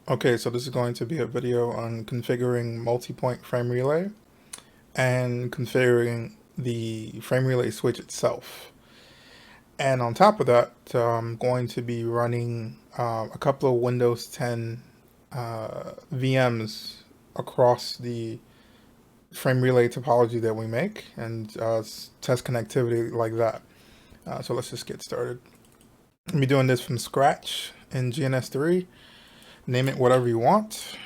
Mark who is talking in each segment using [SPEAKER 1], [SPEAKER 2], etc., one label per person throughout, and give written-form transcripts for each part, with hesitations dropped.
[SPEAKER 1] Okay, so this is going to be a video on configuring multi-point frame relay and configuring the frame relay switch itself. And on top of that, I'm going to be running a couple of Windows 10 VMs across the frame relay topology that we make and test connectivity like that. So let's just get started. I'm be doing this from scratch in GNS3. Name it whatever you want.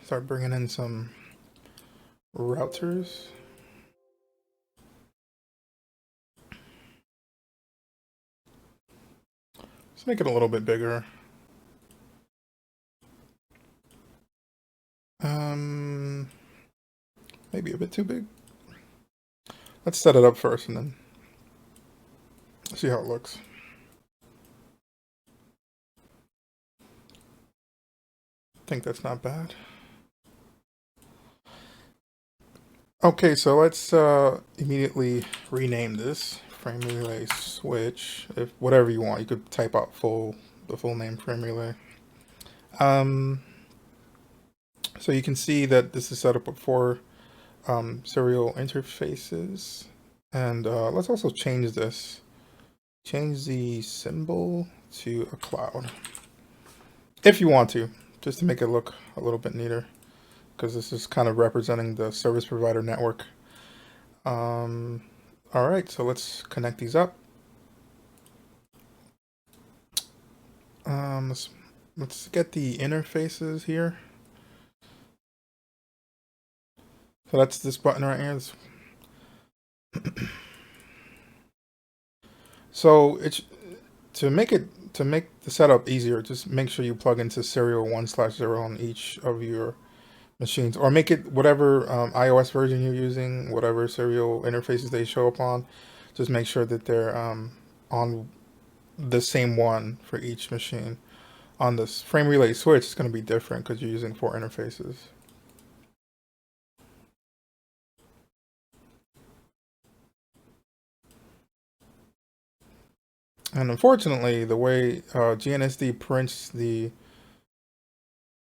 [SPEAKER 1] Start bringing in some routers. Let's make it a little bit bigger. Maybe a bit too big. Let's set it up first and then see how it looks. I think that's not bad. Okay, so let's immediately rename this frame relay switch. If whatever you want, you could type out the full name frame relay. So you can see that this is set up with 4 serial interfaces, and let's also change this. Change the symbol to a cloud, if you want to, just to make it look a little bit neater, because this is kind of representing the service provider network. All right, so let's connect these up. Let's get the interfaces here. So that's this button right here. So it's to make the setup easier, just make sure you plug into serial 1/0 on each of your machines, or make it whatever iOS version you're using, whatever serial interfaces they show up on. Just make sure that they're on the same one for each machine. On this frame relay switch, it's going to be different because you're using 4 interfaces. And unfortunately, the way GNSD prints the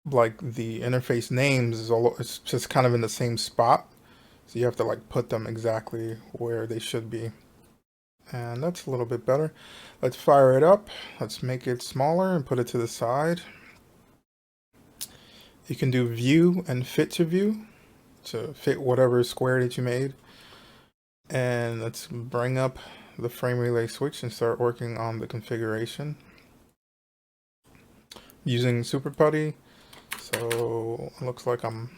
[SPEAKER 1] interface names is it's just kind of in the same spot, so you have to like put them exactly where they should be. And that's a little bit better. Let's fire it up. Let's make it smaller and put it to the side. You can do view and fit to view to fit whatever square that you made. And let's bring up the frame relay switch and start working on the configuration using Super Putty. So it looks like I'm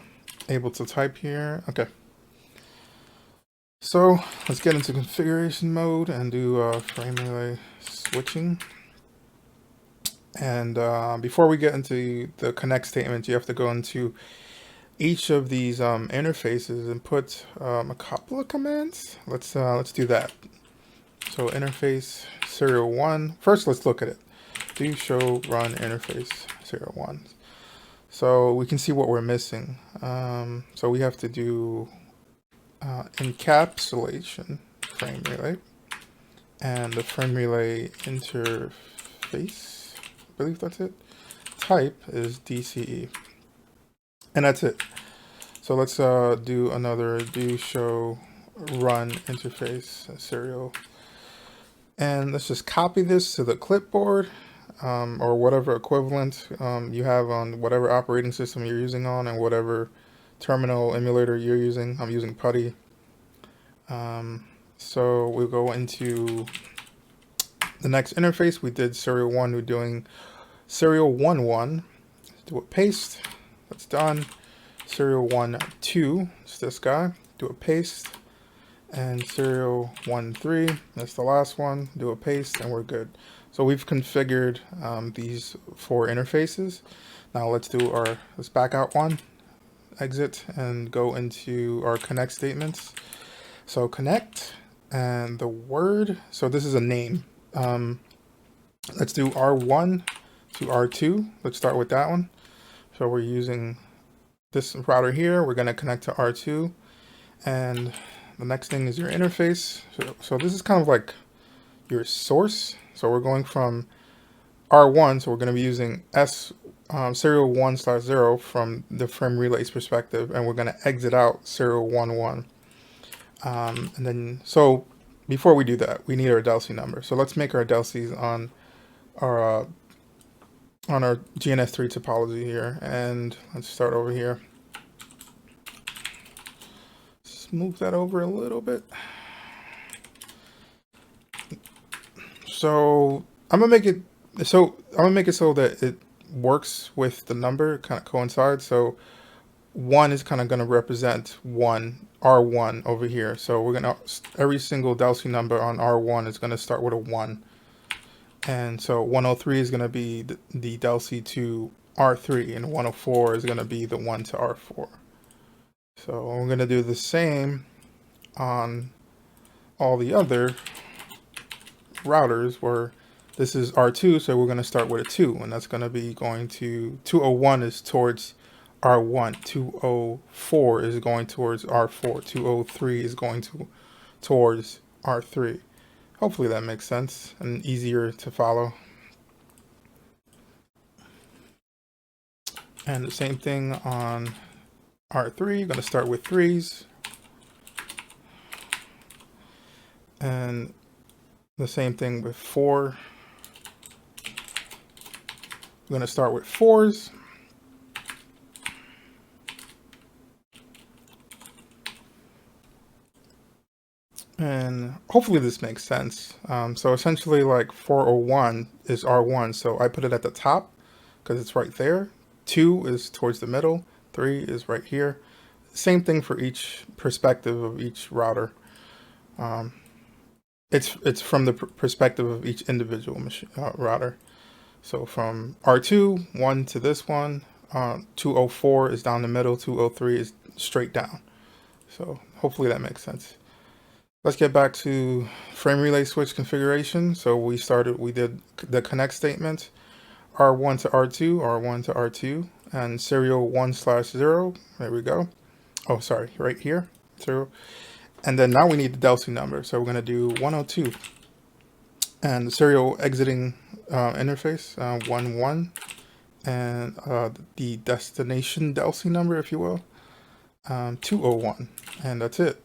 [SPEAKER 1] able to type here. Okay. So let's get into configuration mode and do frame relay switching. And before we get into the connect statement, you have to go into each of these interfaces and put a couple of commands. Let's do that. So interface serial 1. First, let's look at it. Do show run interface serial 1. So we can see what we're missing. So we have to do encapsulation frame relay and the frame relay interface. I believe that's it. Type is DCE, and that's it. So let's do another do show run interface serial, and let's just copy this to the clipboard or whatever equivalent you have on whatever operating system you're using on and whatever terminal emulator you're using. I'm using Putty. So we'll go into the next interface. We did serial 1. We're doing serial 1/1. Do a paste. That's done. Serial 1/2. It's this guy. Do a paste. And serial 1/3. That's the last one. Do a paste, and we're good. So we've configured these 4 interfaces. Now let's back out one, exit, and go into our connect statements. So connect, and the word, so this is a name. Let's do R1 to R2. Let's start with that one. So we're using this router here. We're going to connect to R2, and the next thing is your interface. So this is kind of like your source. So we're going from R1, so we're going to be using serial 1/0 from the frame relays perspective, and we're going to exit out serial 1/1. And then, so before we do that, we need our DHC number. So let's make our DHCs on our GNS3 topology here, and let's start over here. Let's move that over a little bit. So I'm gonna make it so that it works with the number, kind of coincides. So 1 is kind of going to represent R1 over here. So we're gonna, every single DHC number on R1 is going to start with a 1. And so 103 is going to be the DHC to R3, and 104 is going to be the 1 to R4. So we're going to do the same on all the other routers where this is R2, so we're going to start with a 2, and that's going to be going to 201 is towards R1, 204 is going towards R4, 203 is going towards R3. Hopefully that makes sense and easier to follow. And the same thing on R3, you're going to start with 3s. And the same thing with 4. We're going to start with 4s. And hopefully this makes sense. So essentially, like 401 is R1, so I put it at the top because it's right there. 2 is towards the middle. 3 is right here. Same thing for each perspective of each router. It's from the perspective of each individual machine, router. So from R2, 1 to this one, 204 is down the middle, 203 is straight down. So hopefully that makes sense. Let's get back to frame relay switch configuration. So we did the connect statement, R1 to R2, R1 to R2, and serial 1/0. There we go. Oh, sorry, right here, 0. And then now we need the DHC number. So we're going to do 102. And the serial exiting interface, 11. And the destination DHC number, if you will, 201. And that's it.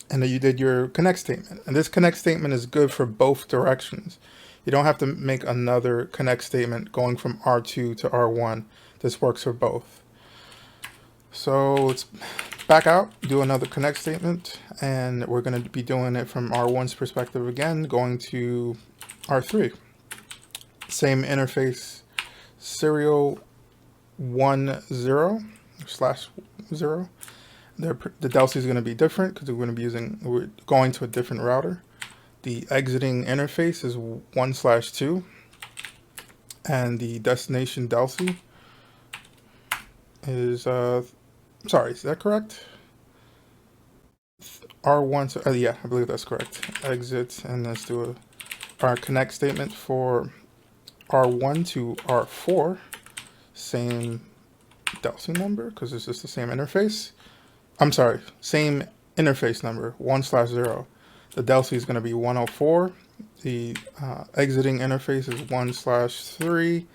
[SPEAKER 1] And then you did your connect statement. And this connect statement is good for both directions. You don't have to make another connect statement going from R2 to R1. This works for both. So let's back out, do another connect statement, and we're going to be doing it from R1's perspective again, going to R3. Same interface, serial 10/0. The DHC is going to be different because we're going to a different router. The exiting interface is 1/2, and the destination DHC is sorry, is that correct? R1, yeah, I believe that's correct. Exit, and let's do our connect statement for R1 to R4. Same DHC number because it's just the same interface. I'm sorry, same interface number, 1/0. The DHC is going to be 104. The exiting interface is 1/3,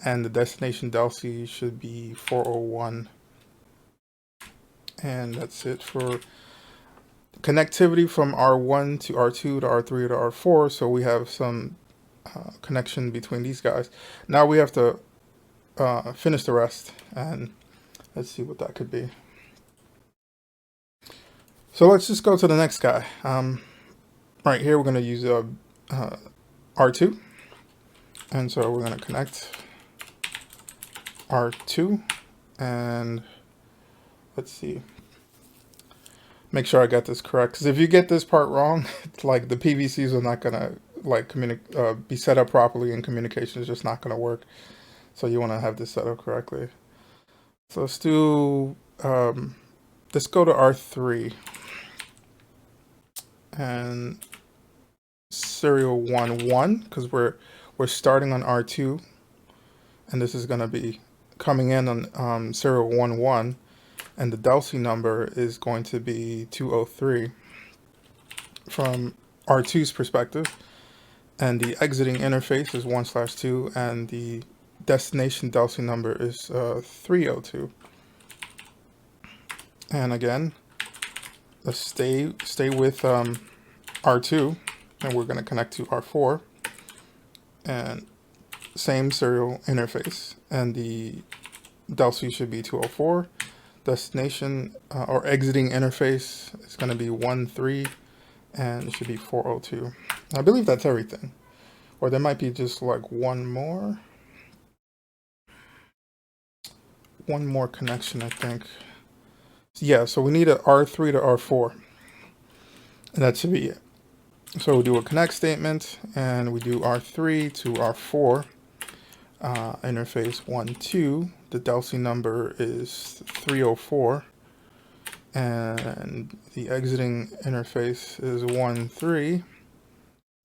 [SPEAKER 1] and the destination DHC should be 401. And that's it for connectivity from R1 to R2 to R3 to R4. So we have some connection between these guys. Now we have to finish the rest, and let's see what that could be. So let's just go to the next guy. Right here, we're going to use R2. And so we're going to connect R2. And let's see. Make sure I got this correct. Because if you get this part wrong, like the PVCs are not going to like be set up properly, and communication is just not going to work. So you want to have this set up correctly. So let's do, let's go to R3. And serial 11, because we're starting on R2, and this is going to be coming in on serial 11, and the DHC number is going to be 203 from R2's perspective, and the exiting interface is 1/2, and the destination DHCP number is 302. And again, let's stay with R2, and we're going to connect to R4, and same serial interface, and the DHCP should be 204. Destination or exiting interface is going to be 13, and it should be 402. I believe that's everything, or there might be just like one more connection, I think. Yeah, so we need a R3 to R4, and that should be it. So we do a connect statement, and we do R3 to R4, interface 1, 2. The DHCP number is 304, and the exiting interface is 1, 3,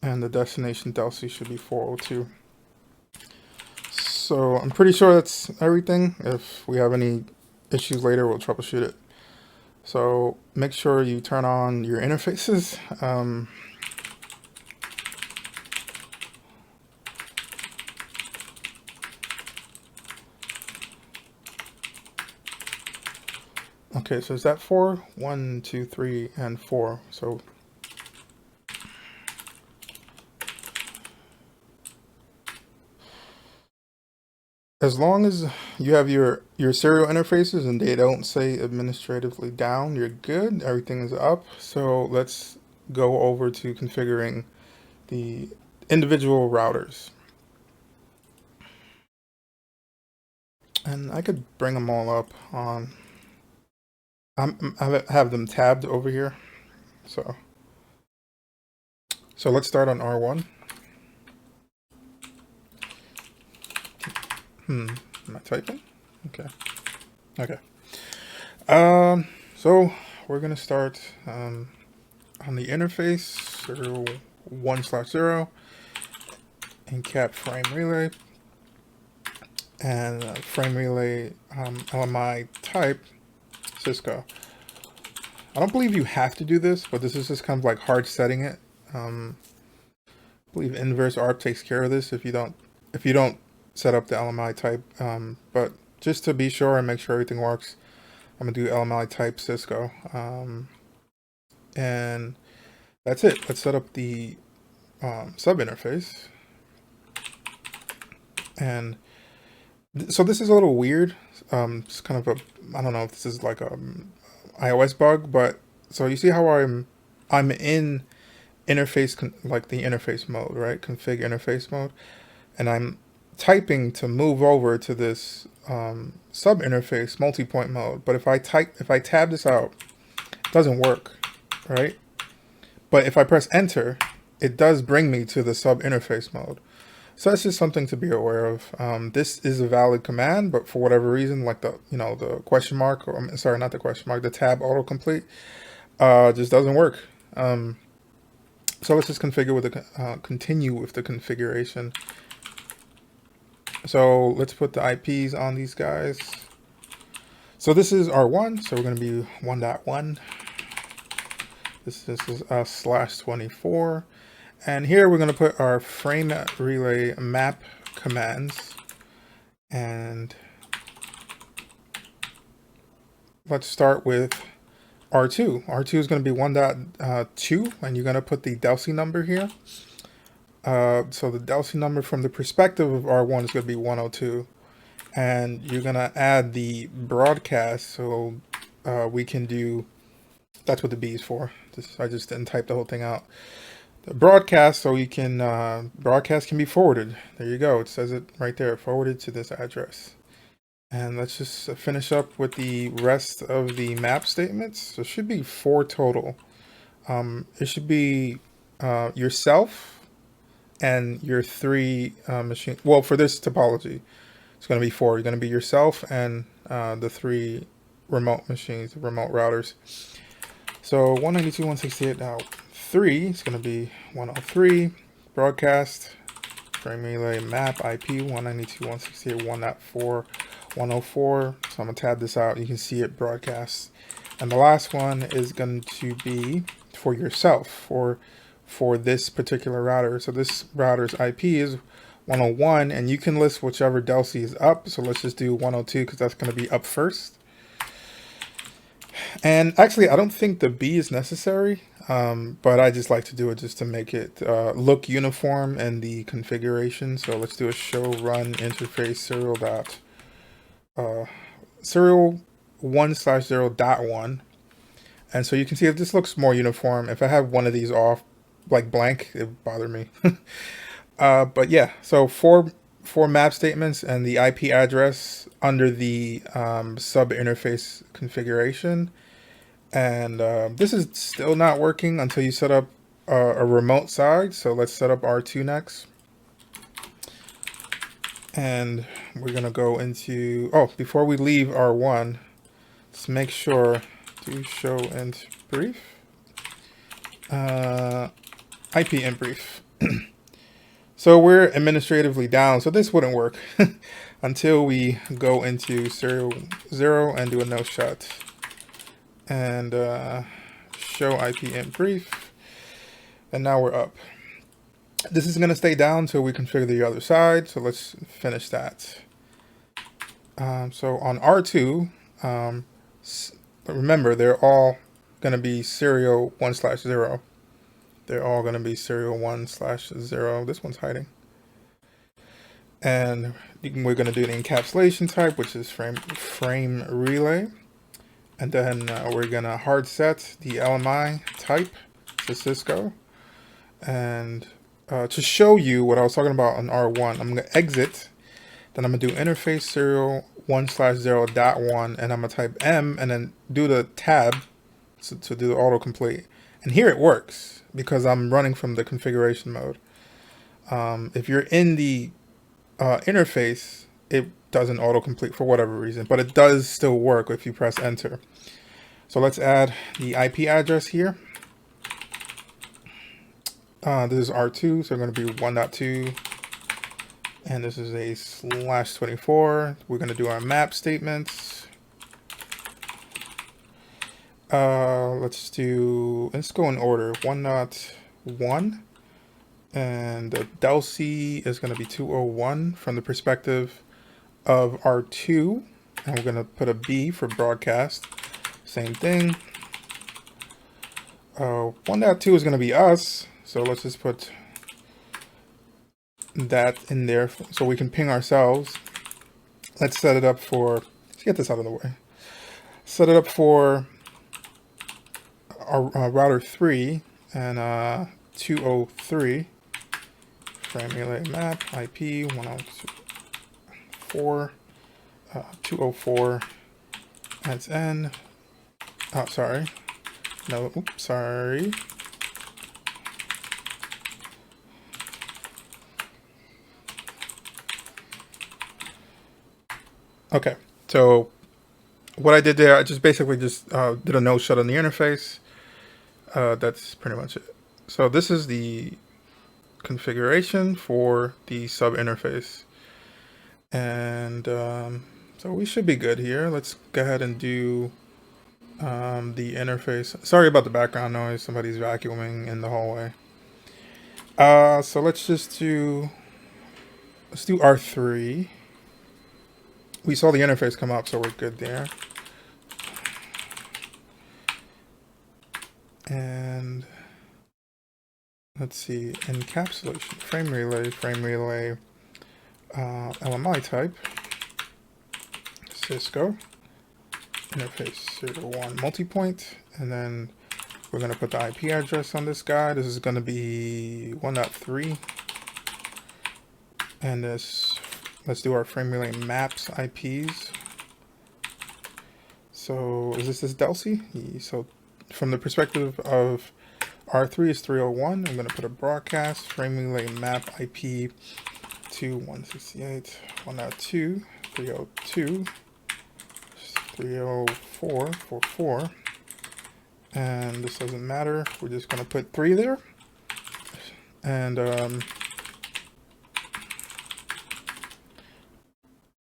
[SPEAKER 1] and the destination DHCP should be 402. So I'm pretty sure that's everything. If we have any issues later, we'll troubleshoot it. So make sure you turn on your interfaces. Okay, so is that 4? 1, 2, 3, and 4. So as long as you have your serial interfaces and they don't say administratively down, you're good. Everything is up. So let's go over to configuring the individual routers. And I could bring them all up on, I have them tabbed over here. So let's start on R1. Am I typing? Okay. So we're gonna start on the interface, serial 1/0, and cap frame relay, and frame relay LMI type Cisco. I don't believe you have to do this, but this is just kind of like hard setting it. I believe inverse ARP takes care of this if you don't set up the LMI type, but just to be sure and make sure everything works, I'm gonna do LMI type Cisco, and that's it. Let's set up the sub interface. And so this is a little weird. It's kind of I don't know if this is like a iOS bug, but so you see how I'm in interface, like the interface mode, right? Config interface mode, and I'm typing to move over to this sub interface multipoint mode. But if I tab this out, it doesn't work, right? But if I press enter, it does bring me to the sub interface mode. So that's just something to be aware of. This is a valid command, but for whatever reason, like the question mark, or I'm sorry, not the question mark, the tab autocomplete just doesn't work. So let's just configure with the continue with the configuration. So let's put the IPs on these guys. So this is R1, so we're going to be 1.1. This is /24. And here we're going to put our frame relay map commands. And let's start with R2. R2 is going to be 1.2, and you're going to put the DHCP number here. So the DHCP number from the perspective of R1 is going to be 102. And you're going to add the broadcast, so we can do, that's what the B is for. I just didn't type the whole thing out. The broadcast, so you can, broadcast can be forwarded. There you go. It says it right there, forwarded to this address. And let's just finish up with the rest of the map statements. So it should be 4 total. It should be yourself and your 3 machine. Well, for this topology, it's going to be 4. You're going to be yourself and the 3 remote machines, the remote routers. So 192.168.3 is going to be 103. Broadcast, frame relay, map, IP, 192.168.1.4. 104. So I'm going to tab this out. You can see it broadcast. And the last one is going to be for yourself, for for this particular router. So this router's IP is 101, and you can list whichever DHCP is up. So let's just do 102 because that's going to be up first. And actually, I don't think the B is necessary, but I just like to do it just to make it look uniform in the configuration. So let's do a show run interface serial 1/0.1. And so you can see if this looks more uniform. If I have one of these off, like blank, it would bother me. But yeah, so four map statements and the IP address under the sub interface configuration. And this is still not working until you set up a remote side. So let's set up R2 next. And we're going to go into, oh, before we leave R1, let's make sure to show int brief, IP int brief. So we're administratively down, so this wouldn't work until we go into serial 0 and do a no shut and show IP int brief, and now we're up. This is going to stay down until we configure the other side, so let's finish that. So on R2, remember they're all going to be serial 1/0. They're all going to be serial 1/0. This one's hiding. And we're going to do the encapsulation type, which is frame relay. And then we're going to hard set the LMI type to Cisco. And to show you what I was talking about on R1, I'm going to exit. Then I'm going to do interface serial 1/0.1. And I'm going to type M and then do the tab to do the autocomplete. And here it works because I'm running from the configuration mode. If you're in the interface, it doesn't autocomplete for whatever reason, but it does still work if you press enter. So let's add the IP address here. This is R2, so we're going to be 1.2, and this is a /24. We're going to do our map statements. Let's go in order. 1.1, and the DHCP is going to be 201 from the perspective of R2, and we're going to put a B for broadcast. Same thing. 1.2 is going to be us, so let's just put that in there so we can ping ourselves. Let's set it up for, let's get this out of the way. Set it up for our router 3 and 203 frame relay map IP 104 204. That's N. Oh, sorry. No, oops, sorry. Okay, so what I did there, I just basically just did a no shut on the interface. That's pretty much it. So this is the configuration for the sub interface. And so we should be good here. Let's go ahead and do the interface. Sorry about the background noise. Somebody's vacuuming in the hallway. So let's do R3. We saw the interface come up, so we're good there. And let's see, encapsulation, frame relay, LMI type, Cisco, interface serial 1 multipoint, and then we're going to put the IP address on this guy. This is going to be 1.3, and let's do our frame relay maps IPs. So is this DHCP? So from the perspective of R3 is 301, I'm going to put a broadcast frame relay map IP to 168.1.2, 302, 304.44, and this doesn't matter. We're just going to put 3 there, and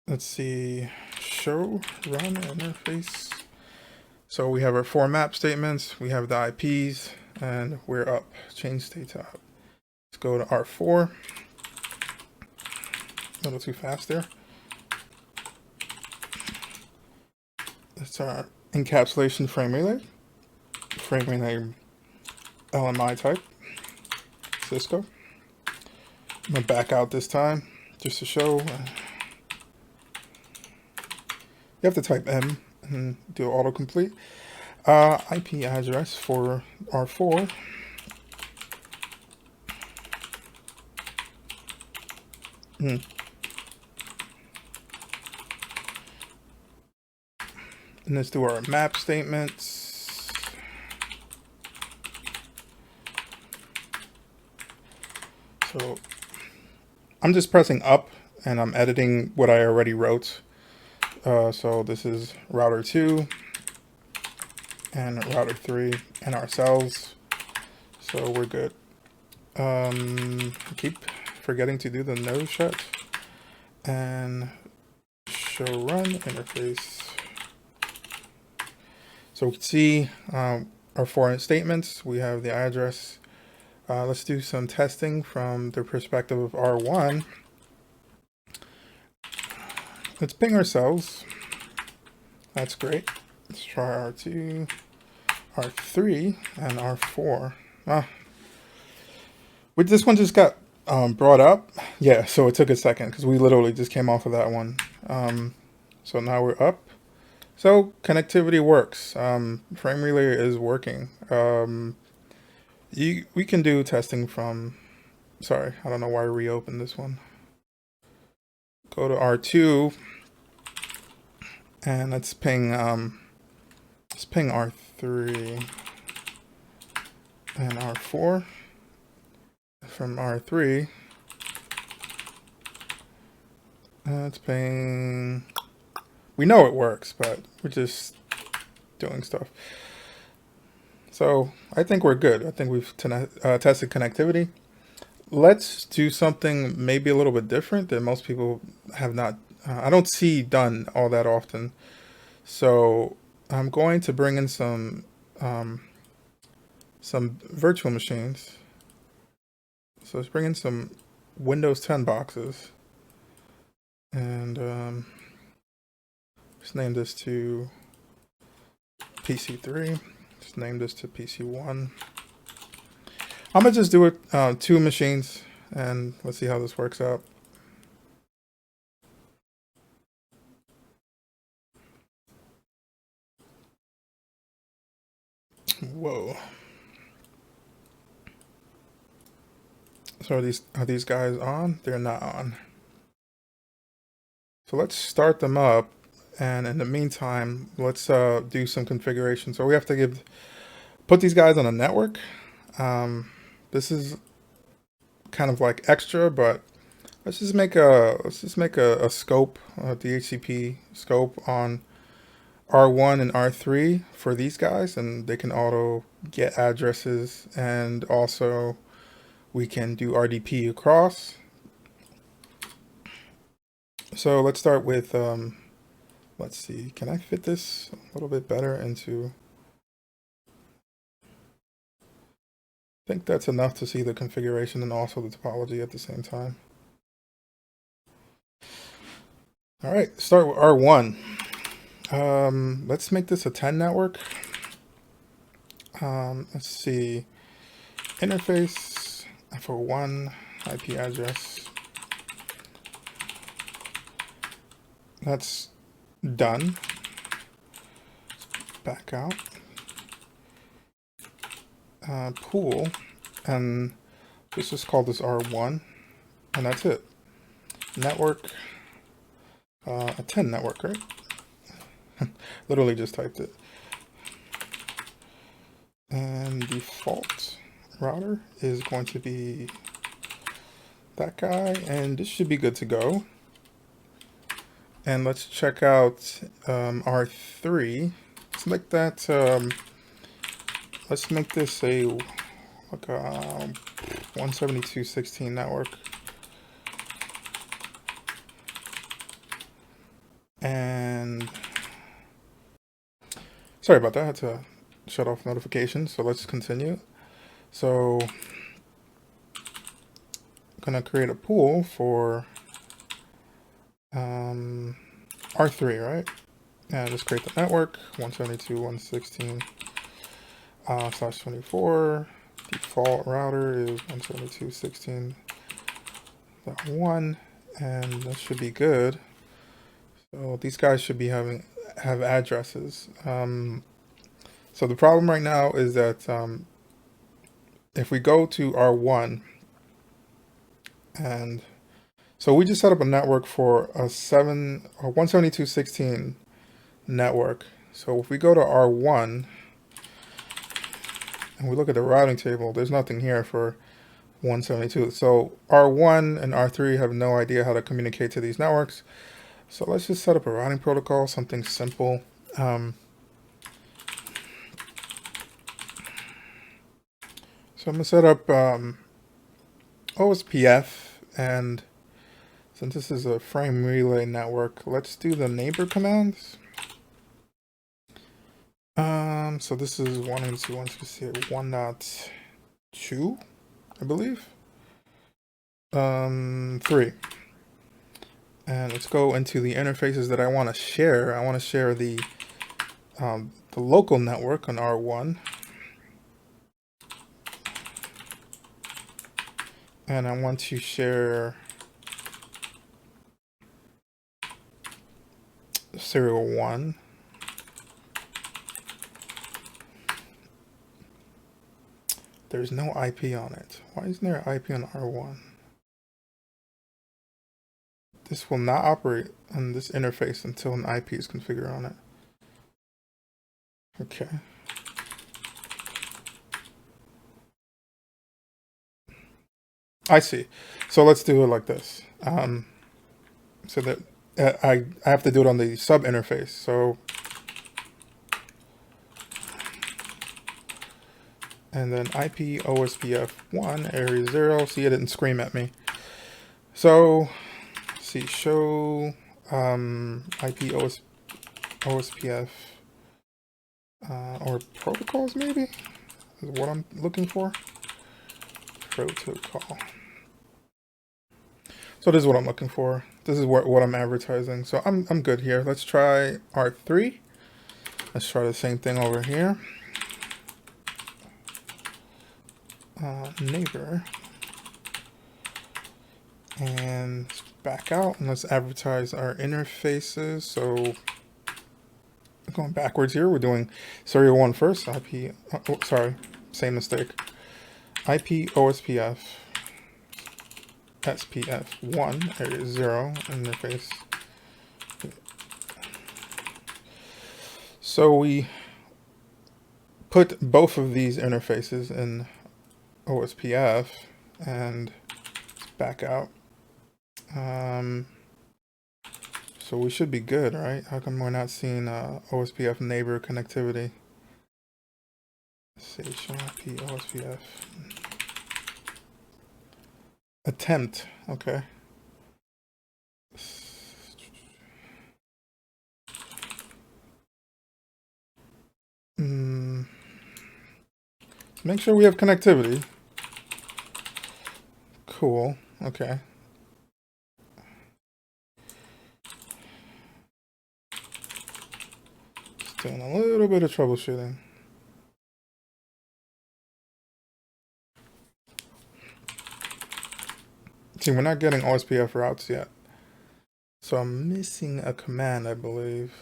[SPEAKER 1] let's see, show run interface. So we have our 4 map statements, we have the IPs, and we're up. Change state to up. Let's go to R4. A little too fast there. That's our encapsulation frame relay. Frame relay LMI type. Cisco. I'm gonna back out this time just to show. You have to type M and do autocomplete. IP address for R4. And let's do our map statements. So I'm just pressing up and I'm editing what I already wrote. So this is router 2 and router 3 and our cells. So we're good. Keep forgetting to do the node shut and show run interface. So we can see our foreign statements. We have the address. Let's do some testing from the perspective of R1. Let's ping ourselves. That's great. Let's try R2, R3, and R4. This one just got brought up. Yeah, so it took a second because we literally just came off of that one. So now we're up. So connectivity works. Frame relay is working. We can do testing from, sorry, I don't know why I reopened this one. Go to R2 and let's ping R3 and R4. From R3, let's ping. We know it works, but we're just doing stuff. So I think we're good. I think we've tested connectivity. Let's do something maybe a little bit different that most people have not, I don't see done all that often. So I'm going to bring in some virtual machines. So let's bring in some Windows 10 boxes and just name this to PC3. Just name this to PC1. I'm gonna just do it 2 machines and let's see how this works out. Whoa. So are these guys on? They're not on. So let's start them up, and in the meantime, let's do some configuration. So we have to put these guys on a network. This is kind of like extra, but let's just make a scope, a DHCP scope on R1 and R3 for these guys, and they can auto get addresses, and also we can do RDP across. So let's start with, let's see, can I fit this a little bit better into, I think that's enough to see the configuration and also the topology at the same time. All right, start with R1. Let's make this a 10 network. Let's see, interface for 1 IP address. That's done. Back out. Pool, and let's just call this R1, and that's it. Network, a 10 network, right? Literally just typed it. And default router is going to be that guy, and this should be good to go. And let's check out R3. Let's make that, let's make this a like a 172.16 network. And sorry about that, I had to shut off notifications, so let's continue. So I'm gonna create a pool for R3, right? And just create the network 172.116/24. Default router is 172.16.1, and that should be good. So these guys should be have addresses. So the problem right now is that if we go to R1, and so we just set up a network for a 172.16 network. So if we go to R1 and we look at the routing table, there's nothing here for 172. So R1 and R3 have no idea how to communicate to these networks. So let's just set up a routing protocol, something simple. So I'm gonna set up OSPF, and since this is a frame relay network, let's do the neighbor commands. So this is 1.2, I believe. 3. And let's go into the interfaces that I want to share. I want to share the local network on R1. And I want to share serial 1. There's no IP on it. Why isn't there an IP on R1? This will not operate on this interface until an IP is configured on it. Okay. I see. So let's do it like this. So that I have to do it on the sub interface. So, and then IP OSPF 1 area 0. See, it didn't scream at me. So, let's see, show IP OSPF or protocols maybe is what I'm looking for. Protocol. So this is what I'm looking for. This is what I'm advertising. So I'm good here. Let's try R3. Let's try the same thing over here. Neighbor. And back out, and let's advertise our interfaces. So going backwards here, we're doing serial 1 first. IP, oh, sorry, same mistake. IP OSPF SPF 1 area 0 interface. So we put both of these interfaces in OSPF and back out. So we should be good, right? How come we're not seeing OSPF neighbor connectivity? Let's see, show IP OSPF. Attempt, okay. Make sure we have connectivity. Cool, okay. Just doing a little bit of troubleshooting. See, we're not getting OSPF routes yet. So I'm missing a command, I believe.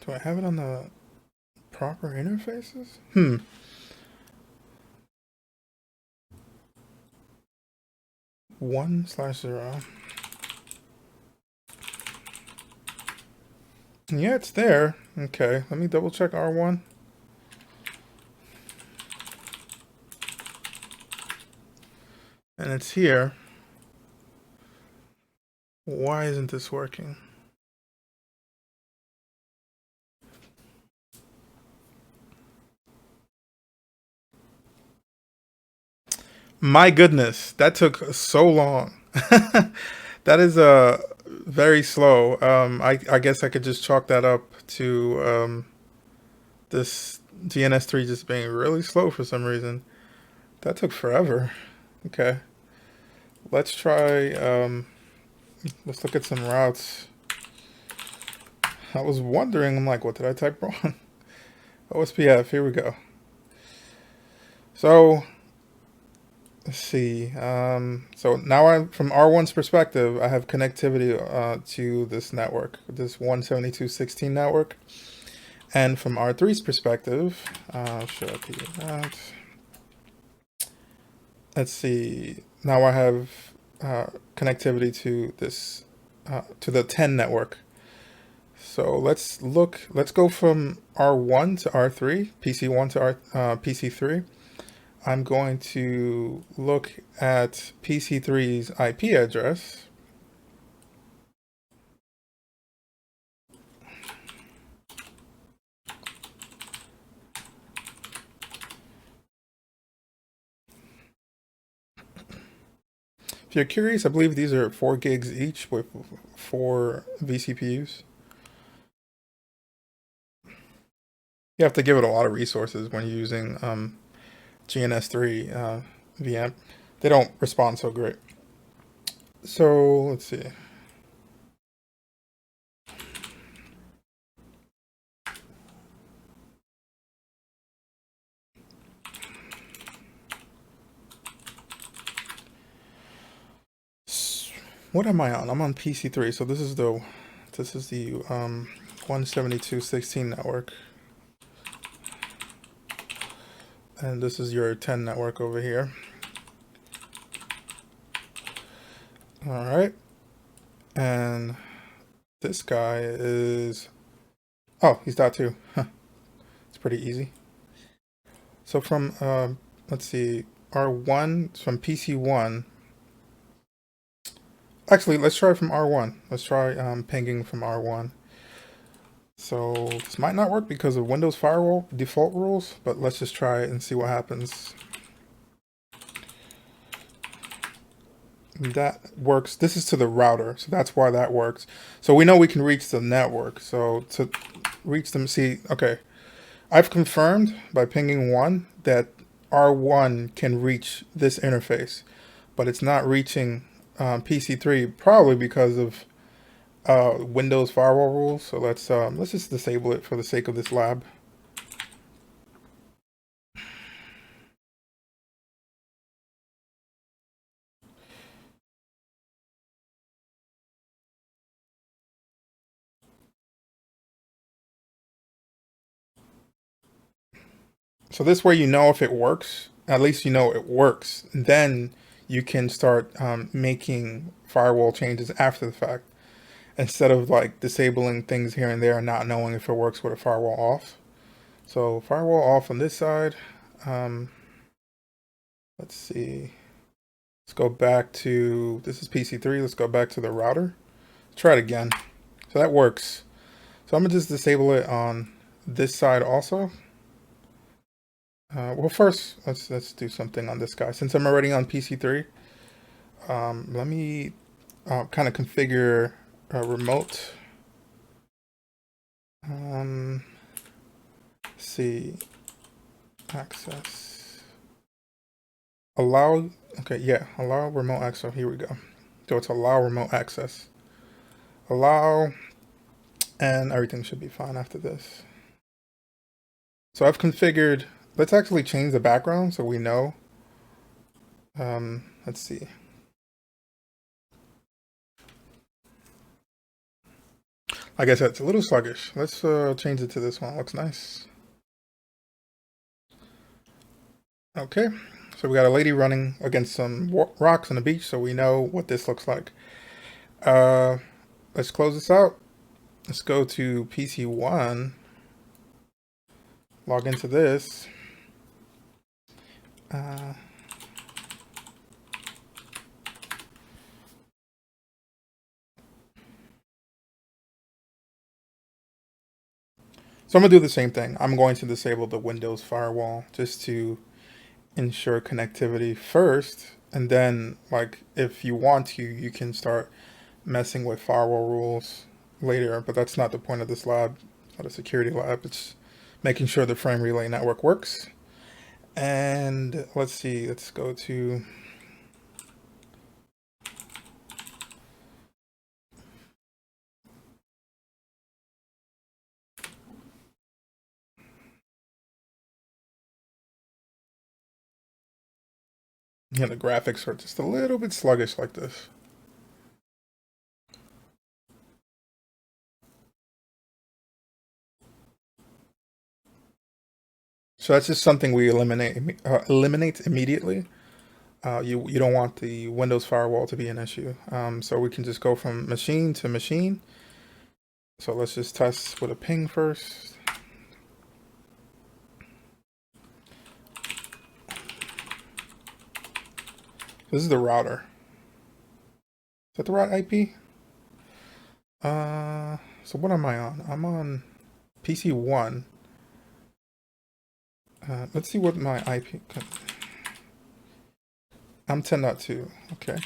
[SPEAKER 1] Do I have it on the proper interfaces? 1/0. Yeah, it's there. Okay, let me double check R1. And it's here. Why isn't this working? My goodness, that took so long. That is very slow. I guess I could just chalk that up to this DNS3 just being really slow for some reason. That took forever. Okay, let's try. Let's look at some routes. I was wondering, I'm like, what did I type wrong? OSPF, here we go. So let's see. So now from R1's perspective, I have connectivity to this network, this 172.16 network. And from R3's perspective, should I do that? Let's see. Now I have connectivity to this, to the 10 network. So let's go from R1 to R3, PC1 to PC3. I'm going to look at PC3's IP address. If you're curious, I believe these are 4 gigs each with 4 vCPUs. You have to give it a lot of resources when you're using GNS3 VM. They don't respond so great. So let's see. What am I on? I'm on PC3. So this is the 172.16 network. And this is your 10 network over here. All right. And this guy is, oh, he's .2. Huh. It's pretty easy. So from, let's see, R1, from PC1. Actually, let's try from R1. Let's try pinging from R1. So this might not work because of Windows Firewall default rules, but let's just try it and see what happens. That works. This is to the router, so that's why that works. So we know we can reach the network. So to reach them, see, okay, I've confirmed by pinging 1 that R1 can reach this interface, but it's not reaching PC3, probably because of Windows firewall rules. So let's just disable it for the sake of this lab. So this way you know if it works, at least you know it works. Then you can start making firewall changes after the fact, instead of like disabling things here and there and not knowing if it works with a firewall off. So firewall off on this side. Let's see. Let's go back to, this is PC3. Let's go back to the router. Try it again. So that works. So I'm gonna just disable it on this side also. Well, first, let's do something on this guy. Since I'm already on PC3, let me kind of configure a remote. See, access. Allow, okay, yeah, allow remote access. Here we go. So it's allow remote access. Allow, and everything should be fine after this. So I've configured, let's actually change the background so we know. Let's see. Like I said, it's a little sluggish. Let's change it to this one. Looks nice. Okay, so we got a lady running against some rocks on the beach, so we know what this looks like. Let's close this out. Let's go to PC1. Log into this. So I'm gonna do the same thing. I'm going to disable the Windows firewall just to ensure connectivity first, and then like if you want to, you can start messing with firewall rules later, but that's not the point of this lab. It's not a security lab. It's making sure the frame relay network works. And let's see, let's go to yeah, the graphics are just a little bit sluggish like this. So that's just something we eliminate immediately. You don't want the Windows firewall to be an issue. So we can just go from machine to machine. So let's just test with a ping first. This is the router. Is that the right IP? So what am I on? I'm on PC1. Let's see what my IP. I'm 10.2. Okay.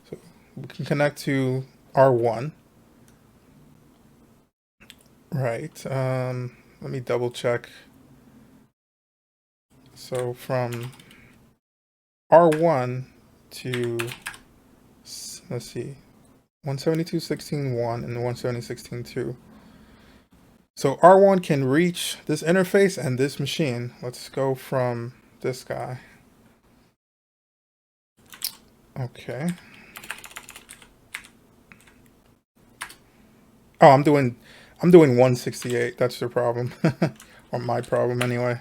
[SPEAKER 1] So we can connect to R1. Right. Let me double check. So from R1 to, let's see, 172.16.1 and 170.16.2. So R1 can reach this interface and this machine. Let's go from this guy. Okay. Oh, I'm doing 168. That's the problem. Or my problem anyway.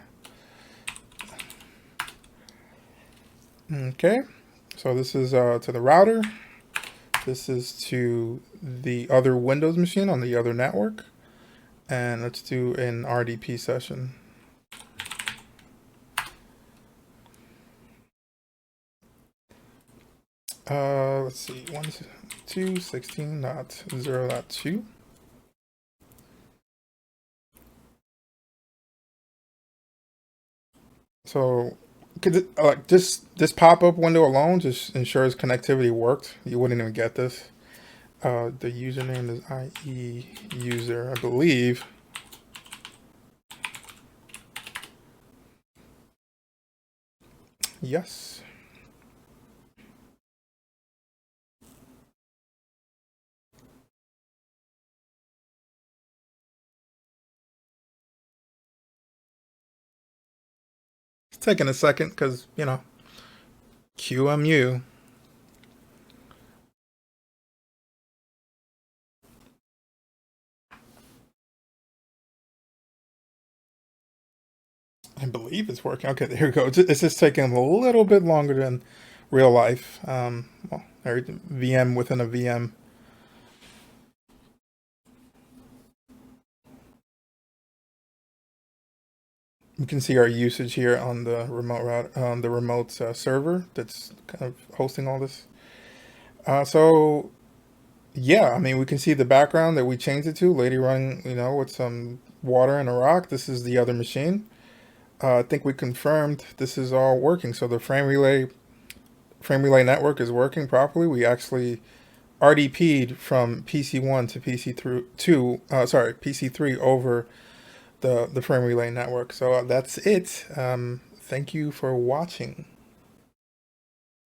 [SPEAKER 1] Okay. So this is to the router. This is to the other Windows machine on the other network. And let's do an RDP session. Let's see, 192.16.0.2. So like this pop-up window alone just ensures connectivity worked. You wouldn't even get this. The username is IE user, I believe. Yes. It's taking a second because, you know, QMU. I believe it's working. Okay, there we go. It's just taking a little bit longer than real life. Well, every VM within a VM. You can see our usage here on the remote server that's kind of hosting all this. So yeah, I mean, we can see the background that we changed it to. Lady running, you know, with some water and a rock. This is the other machine. I think we confirmed this is all working. So the frame relay network is working properly. We actually RDP'd from PC1 to PC3 over the frame relay network. So that's it. Thank you for watching.